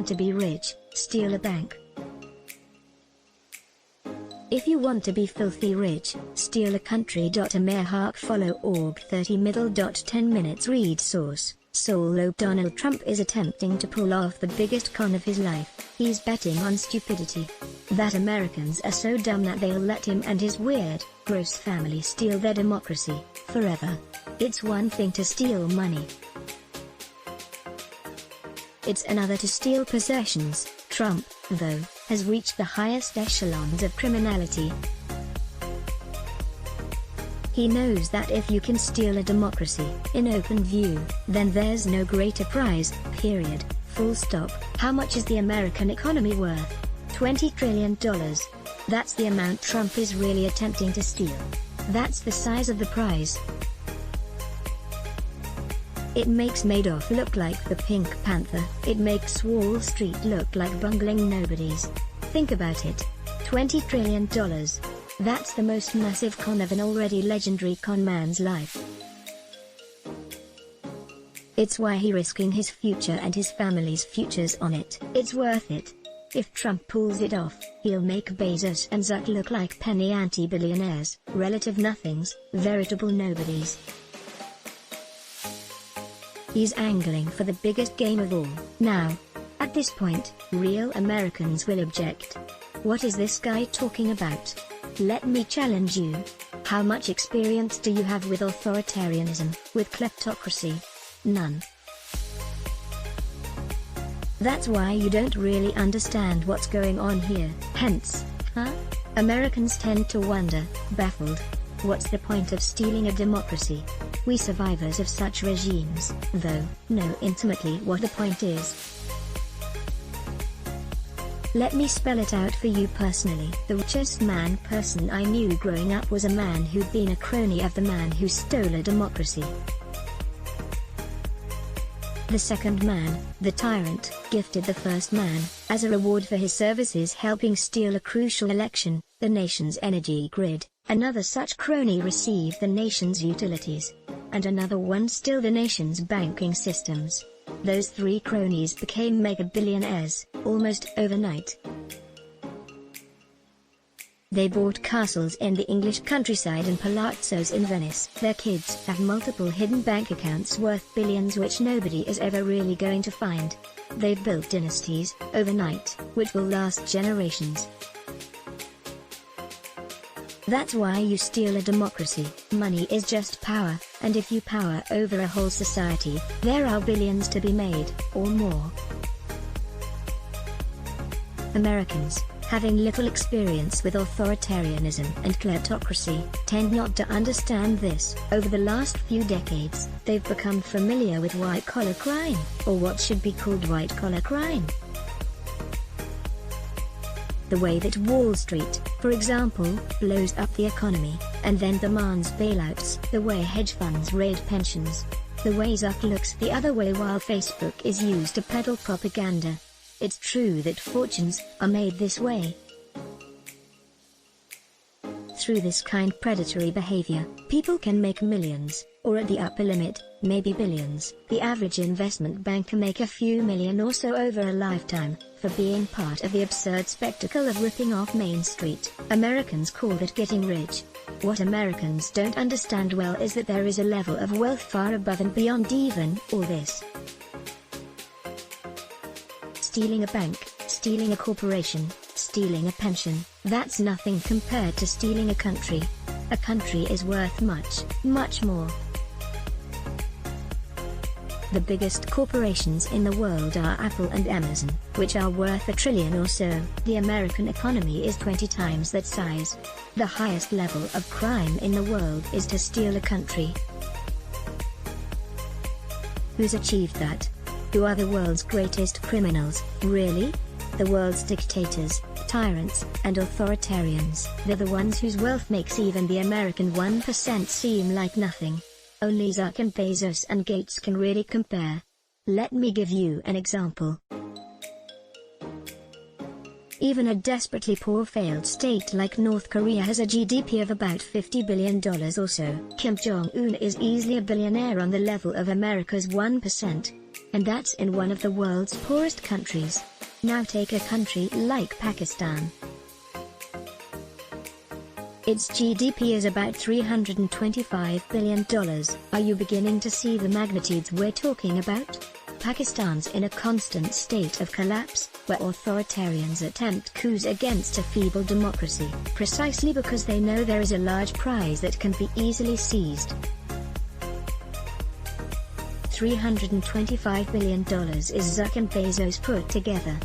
want to be rich, steal a bank. If you want to be filthy rich, steal a country. Amerhawk follow org 30 middle. 10 minutes read source. Solo Donald Trump is attempting to pull off the biggest con of his life. He's betting on stupidity. That Americans are so dumb that they'll let him and his weird, gross family steal their democracy, forever. It's one thing to steal money. It's another to steal possessions. Trump, though, has reached the highest echelons of criminality. He knows that if you can steal a democracy, in open view, then there's no greater prize, period, full stop. How much is the American economy worth? $20 trillion. That's the amount Trump is really attempting to steal. That's the size of the prize. It makes Madoff look like the Pink Panther. It makes Wall Street look like bungling nobodies. Think about it. $20 trillion. That's the most massive con of an already legendary con man's life. It's why he's risking his future and his family's futures on it. It's worth it. If Trump pulls it off, he'll make Bezos and Zuck look like penny anti-billionaires, relative nothings, veritable nobodies. He's angling for the biggest game of all. Now, at this point, real Americans will object. What is this guy talking about? Let me challenge you. How much experience do you have with authoritarianism, with kleptocracy? None. That's why you don't really understand what's going on here. Hence, Americans tend to wonder, baffled. What's the point of stealing a democracy? We survivors of such regimes, though, know intimately what the point is. Let me spell it out for you personally. The richest person I knew growing up was a man who'd been a crony of the man who stole a democracy. The second man, the tyrant, gifted the first man, as a reward for his services helping steal a crucial election, the nation's energy grid. Another such crony received the nation's utilities. And another one stole the nation's banking systems. Those three cronies became mega-billionaires, almost overnight. They bought castles in the English countryside and palazzos in Venice. Their kids have multiple hidden bank accounts worth billions which nobody is ever really going to find. They built dynasties, overnight, which will last generations. That's why you steal a democracy. Money is just power, and if you power over a whole society, there are billions to be made, or more. Americans, having little experience with authoritarianism and kleptocracy, tend not to understand this. Over the last few decades, they've become familiar with white-collar crime, or what should be called white-collar crime. The way that Wall Street, for example, blows up the economy, and then demands bailouts. The way hedge funds raid pensions. The way Zuck looks the other way while Facebook is used to peddle propaganda. It's true that fortunes are made this way. Through this kind of predatory behavior, people can make millions, or at the upper limit, maybe billions. The average investment banker make a few million or so over a lifetime, for being part of the absurd spectacle of ripping off Main Street. Americans call it getting rich. What Americans don't understand well is that there is a level of wealth far above and beyond even all this. Stealing a bank, stealing a corporation, stealing a pension, that's nothing compared to stealing a country. A country is worth much, much more. The biggest corporations in the world are Apple and Amazon, which are worth $1 trillion or so. The American economy is 20 times that size. The highest level of crime in the world is to steal a country. Who's achieved that? Who are the world's greatest criminals, really? The world's dictators, tyrants, and authoritarians. They're the ones whose wealth makes even the American 1% seem like nothing. Only Zuck and Bezos and Gates can really compare. Let me give you an example. Even a desperately poor failed state like North Korea has a GDP of about $50 billion or so. Kim Jong-un is easily a billionaire on the level of America's 1%. And that's in one of the world's poorest countries. Now take a country like Pakistan. Its GDP is about $325 billion. Are you beginning to see the magnitudes we're talking about? Pakistan's in a constant state of collapse, where authoritarians attempt coups against a feeble democracy, precisely because they know there is a large prize that can be easily seized. $325 billion is Zuck and Bezos put together.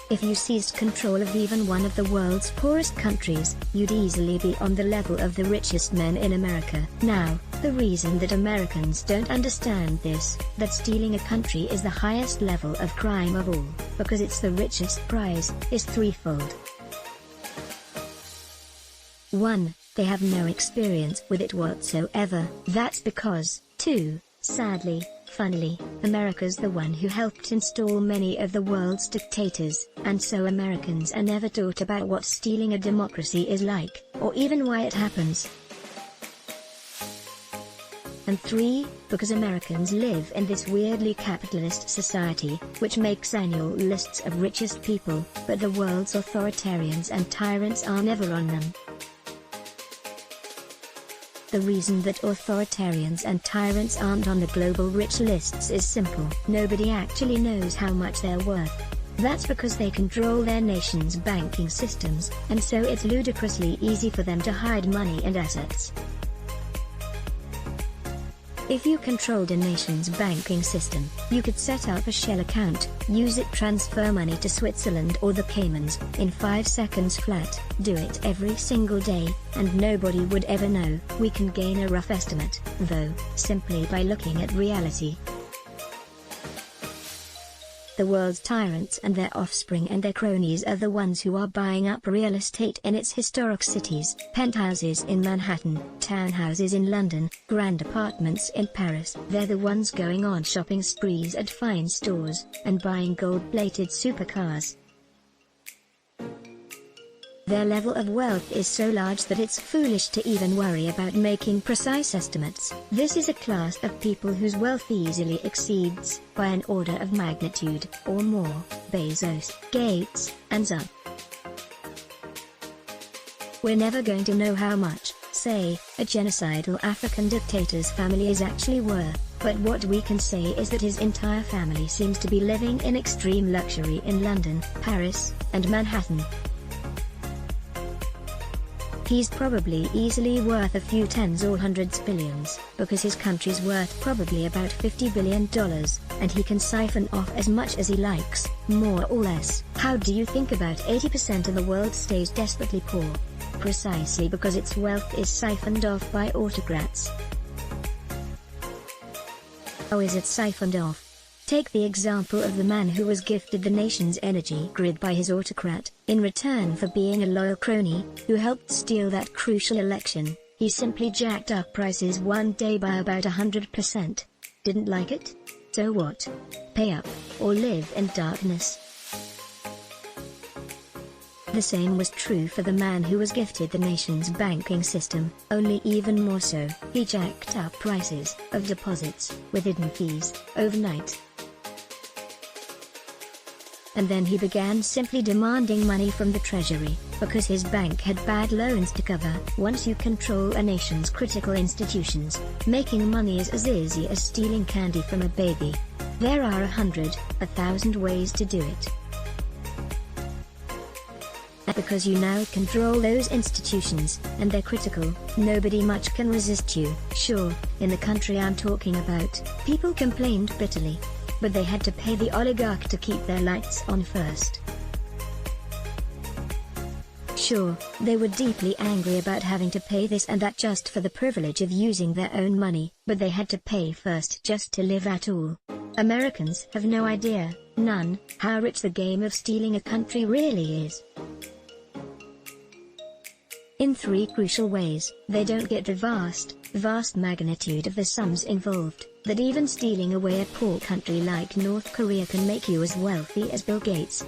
If you seized control of even one of the world's poorest countries, you'd easily be on the level of the richest men in America. Now, the reason that Americans don't understand this, that stealing a country is the highest level of crime of all, because it's the richest prize, is threefold. 1. They have no experience with it whatsoever. That's because, 2. Sadly, funnily, America's the one who helped install many of the world's dictators, and so Americans are never taught about what stealing a democracy is like, or even why it happens. And 3, because Americans live in this weirdly capitalist society, which makes annual lists of richest people, but the world's authoritarians and tyrants are never on them. The reason that authoritarians and tyrants aren't on the global rich lists is simple. Nobody actually knows how much they're worth. That's because they control their nation's banking systems, and so it's ludicrously easy for them to hide money and assets. If you controlled a nation's banking system, you could set up a shell account, use it, transfer money to Switzerland or the Caymans, in 5 seconds flat, do it every single day, and nobody would ever know. We can gain a rough estimate, though, simply by looking at reality. The world's tyrants and their offspring and their cronies are the ones who are buying up real estate in its historic cities, penthouses in Manhattan, townhouses in London, grand apartments in Paris. They're the ones going on shopping sprees at fine stores, and buying gold-plated supercars. Their level of wealth is so large that it's foolish to even worry about making precise estimates. This is a class of people whose wealth easily exceeds, by an order of magnitude, or more, Bezos, Gates, and Zuck. We're never going to know how much, say, a genocidal African dictator's family is actually worth, but what we can say is that his entire family seems to be living in extreme luxury in London, Paris, and Manhattan. He's probably easily worth a few tens or hundreds billions, because his country's worth probably about $50 billion, and he can siphon off as much as he likes, more or less. How do you think about 80% of the world stays desperately poor? Precisely because its wealth is siphoned off by autocrats. How is it siphoned off? Take the example of the man who was gifted the nation's energy grid by his autocrat, in return for being a loyal crony, who helped steal that crucial election. He simply jacked up prices one day by about 100%. Didn't like it? So what? Pay up, or live in darkness. The same was true for the man who was gifted the nation's banking system, only even more so. He jacked up prices of deposits, with hidden fees, overnight. And then he began simply demanding money from the treasury, because his bank had bad loans to cover. Once you control a nation's critical institutions, making money is as easy as stealing candy from a baby. There are 100, 1,000 ways to do it. And because you now control those institutions, and they're critical, nobody much can resist you. Sure, in the country I'm talking about, people complained bitterly. But they had to pay the oligarch to keep their lights on first. Sure, they were deeply angry about having to pay this and that just for the privilege of using their own money, but they had to pay first just to live at all. Americans have no idea, none, how rich the game of stealing a country really is. In 3 crucial ways. They don't get the vast magnitude of the sums involved, that even stealing away a poor country like North Korea can make you as wealthy as Bill Gates.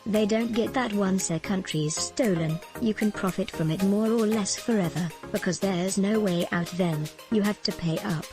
They don't get that once a country's stolen, you can profit from it more or less forever, because there's no way out then, you have to pay up.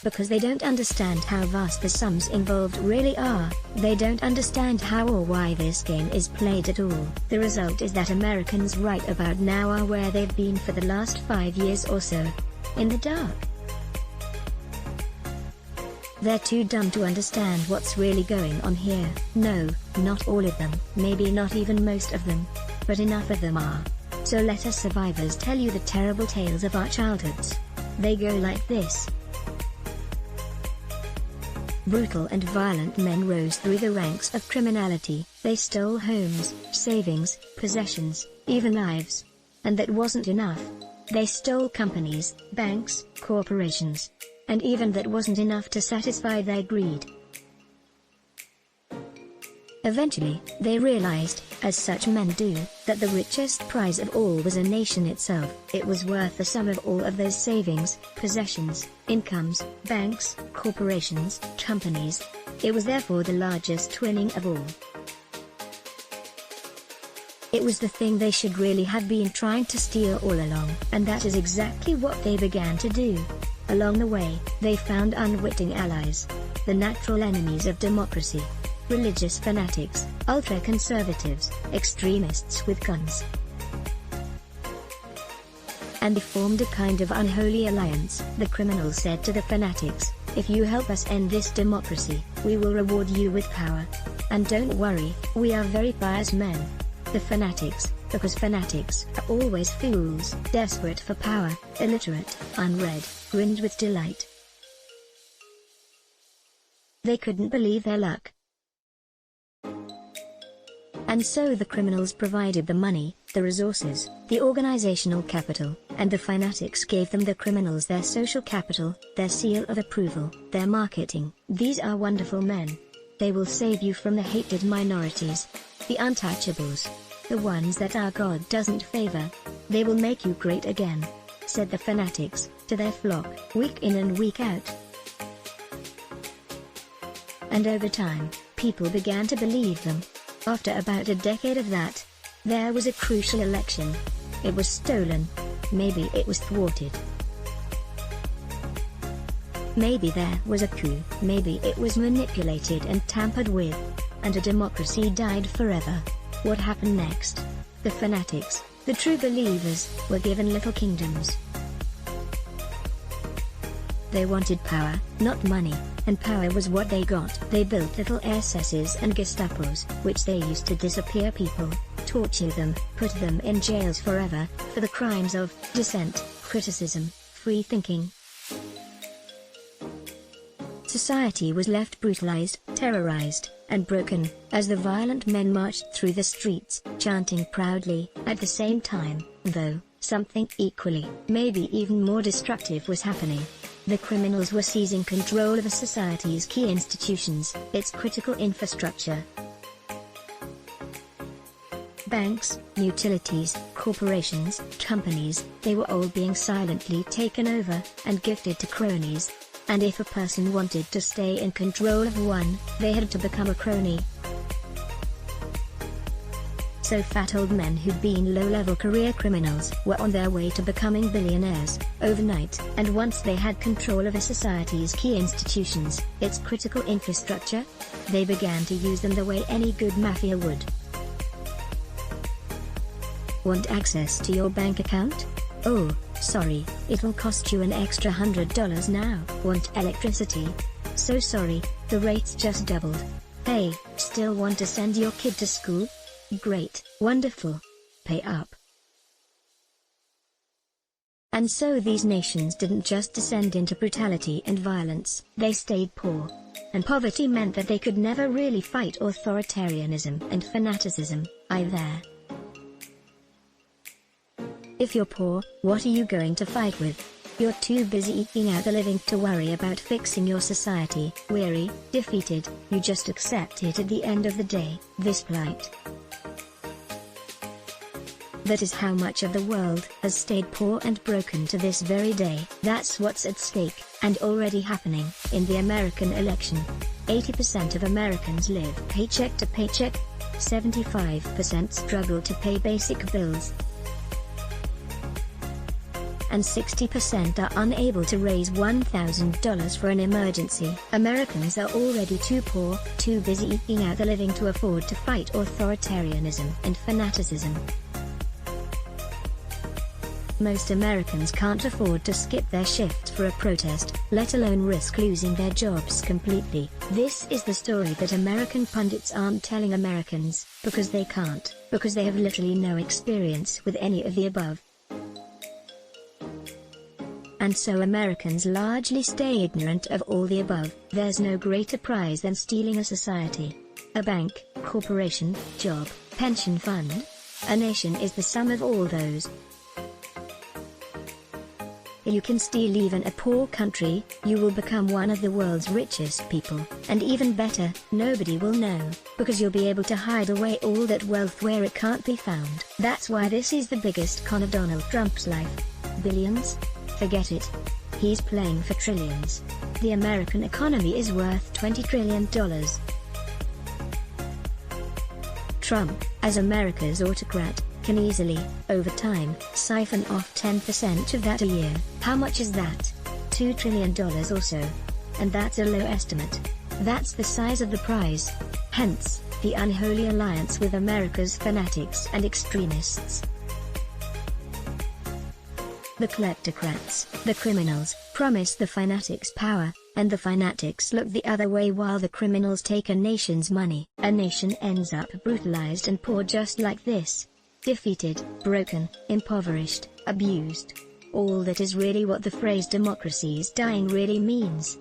Because they don't understand how vast the sums involved really are. They don't understand how or why this game is played at all. The result is that Americans right about now are where they've been for the last 5 years or so. In the dark. They're too dumb to understand what's really going on here. No, not all of them, maybe not even most of them. But enough of them are. So let us survivors tell you the terrible tales of our childhoods. They go like this. Brutal and violent men rose through the ranks of criminality. They stole homes, savings, possessions, even lives. And that wasn't enough. They stole companies, banks, corporations. And even that wasn't enough to satisfy their greed. Eventually, they realized, as such men do, that the richest prize of all was a nation itself. It was worth the sum of all of those savings, possessions, incomes, banks, corporations, companies. It was therefore the largest winning of all. It was the thing they should really have been trying to steal all along, and that is exactly what they began to do. Along the way, they found unwitting allies. The natural enemies of democracy. Religious fanatics, ultra-conservatives, extremists with guns. And they formed a kind of unholy alliance. The criminals said to the fanatics, if you help us end this democracy, we will reward you with power. And don't worry, we are very pious men. The fanatics, because fanatics are always fools, desperate for power, illiterate, unread, grinned with delight. They couldn't believe their luck. And so the criminals provided the money, the resources, the organizational capital, and the fanatics gave them, the criminals, their social capital, their seal of approval, their marketing. These are wonderful men. They will save you from the hated minorities, the untouchables, the ones that our God doesn't favor. They will make you great again, said the fanatics, to their flock, week in and week out. And over time, people began to believe them. After about a decade of that, there was a crucial election. It was stolen. Maybe it was thwarted. Maybe there was a coup. Maybe it was manipulated and tampered with. And a democracy died forever. What happened next? The fanatics, the true believers, were given little kingdoms. They wanted power, not money, and power was what they got. They built little SS's and Gestapos, which they used to disappear people, torture them, put them in jails forever, for the crimes of dissent, criticism, free thinking. Society was left brutalized, terrorized, and broken, as the violent men marched through the streets, chanting proudly. At the same time, though, something equally, maybe even more destructive was happening. The criminals were seizing control of a society's key institutions, its critical infrastructure. Banks, utilities, corporations, companies, they were all being silently taken over, and gifted to cronies. And if a person wanted to stay in control of one, they had to become a crony. So fat old men who'd been low-level career criminals were on their way to becoming billionaires, overnight, and once they had control of a society's key institutions, its critical infrastructure, they began to use them the way any good mafia would. Want access to your bank account? Oh, sorry, it'll cost you an extra $100 now. Want electricity? So sorry, the rates just doubled. Hey, still want to send your kid to school? Great, wonderful. Pay up. And so these nations didn't just descend into brutality and violence, they stayed poor. And poverty meant that they could never really fight authoritarianism and fanaticism, either. If you're poor, what are you going to fight with? You're too busy eking out a living to worry about fixing your society. Weary, defeated, you just accept it at the end of the day, this plight. That is how much of the world has stayed poor and broken to this very day. That's what's at stake, and already happening, in the American election. 80% of Americans live paycheck to paycheck. 75% struggle to pay basic bills. and 60% are unable to raise $1,000 for an emergency. Americans are already too poor, too busy eking out a living to afford to fight authoritarianism and fanaticism. Most Americans can't afford to skip their shift for a protest, let alone risk losing their jobs completely. This is the story that American pundits aren't telling Americans, because they can't, because they have literally no experience with any of the above. And so Americans largely stay ignorant of all the above. There's no greater prize than stealing a society. A bank, corporation, job, pension fund. A nation is the sum of all those. You can steal even a poor country, you will become one of the world's richest people, and even better, nobody will know, because you'll be able to hide away all that wealth where it can't be found. That's why this is the biggest con of Donald Trump's life. Billions? Forget it. He's playing for trillions. The American economy is worth $20 trillion. Trump, as America's autocrat, can easily, over time, siphon off 10% of that a year. How much is that? $2 trillion or so. And that's a low estimate. That's the size of the prize. Hence, the unholy alliance with America's fanatics and extremists. The kleptocrats, the criminals, promise the fanatics power, and the fanatics look the other way while the criminals take a nation's money. A nation ends up brutalized and poor just like this. Defeated, broken, impoverished, abused. All that is really what the phrase democracy's dying really means.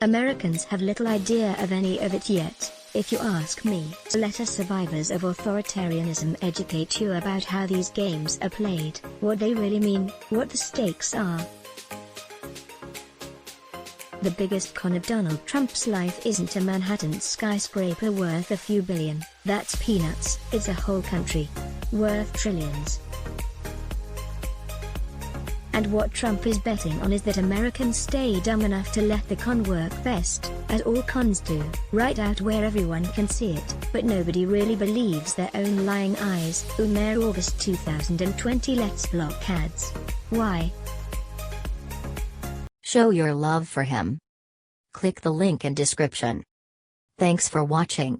Americans have little idea of any of it yet, if you ask me. So let us survivors of authoritarianism educate you about how these games are played, what they really mean, what the stakes are. The biggest con of Donald Trump's life isn't a Manhattan skyscraper worth a few billion. That's peanuts. It's a whole country. Worth trillions. And what Trump is betting on is that Americans stay dumb enough to let the con work best, as all cons do, right out where everyone can see it, but nobody really believes their own lying eyes. Umair August 2020. Let's block ads. Why? Show your love for him. Click the link in description. Thanks for watching.